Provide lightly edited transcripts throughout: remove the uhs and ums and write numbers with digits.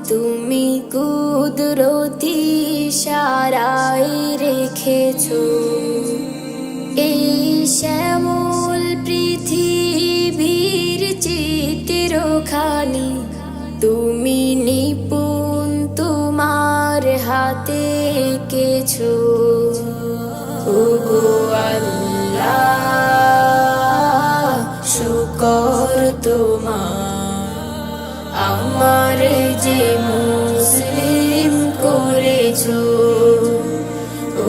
তুমি কুদরতি ইশারায় রেখেছো এই শ্যামল পৃথিবীর চিত্রখানি। তুমি নিপুণ তোমার হাতে এঁকেছো। ওগো আল্লাহ, শুকর তোমার, আমার যে মুসলিম করেছো।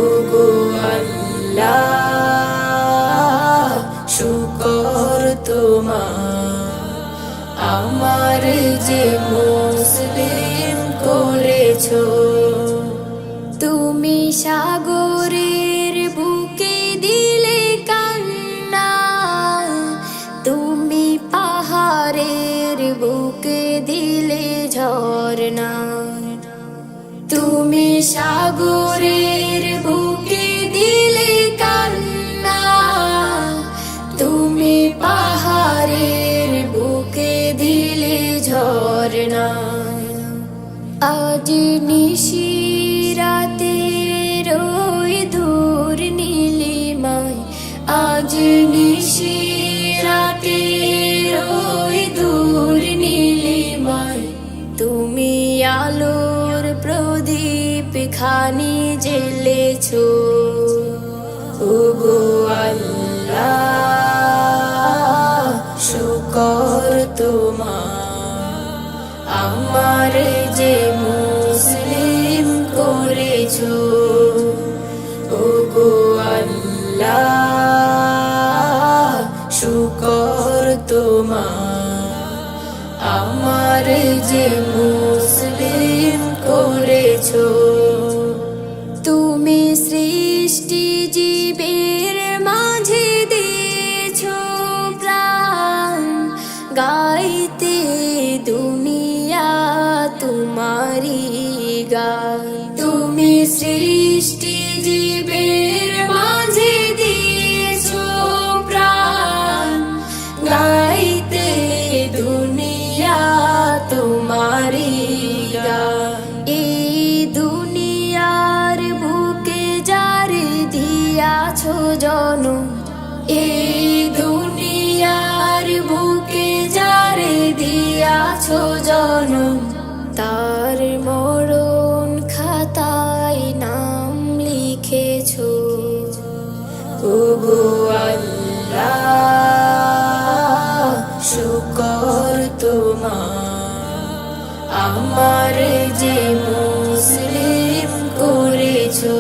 ওগো আল্লাহ, শুকর তোমার, আমার যে মুসলিম করেছো। তুমি সাগরের বুকে দিলে কান্না, তুমি পাহাড়ের বুকে দিলে ঝরনা। তুমি সাগরের বুকে দিলে কান্না, তুমি পাহাড়ের বুকে দিলে ঝরনা। আজ নিশিরাতে রই দূর নীলিমায়, আজ নিশিরাতে রই দূর নীলিমায়, তুমি আলোর প্রদীপ খানি জ্বেলেছো। ওগো আল্লাহ, শুকর তোমার, আমার যে মুসলিম করেছো। ওগো আল্লাহ, শুকর তোমার, আমার যে মুসলিম করেছো। তুমি সৃষ্টি জীবের মাঝে দিয়েছো প্রাণ, গাইতে দুনিয়া তোমারি গান। তুমি সৃষ্টি জীবের মাঝে দিয়েছো প্রাণ, গাইতে দুনিয়া তোমারি গান। এই দুনিয়ার বুকে যার দিয়াছো জনম, এই দুনিয়ার বুকে যার দিয়াছো জনম, তার মরণ খাতায় নাম লিখেছো। ওগো আল্লাহ, শুকর তোমার, আমার যে মুসলিম করেছো।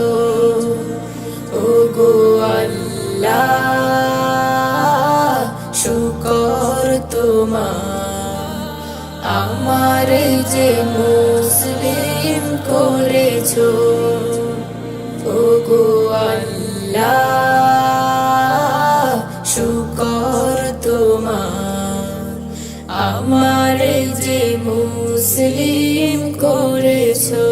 ওগো আল্লাহ, শুকর তোমার, আমার যে মুসলিম করেছো। ওগো আল্লাহ, শুকর তোমার, আমার যে মুসলিম করেছো।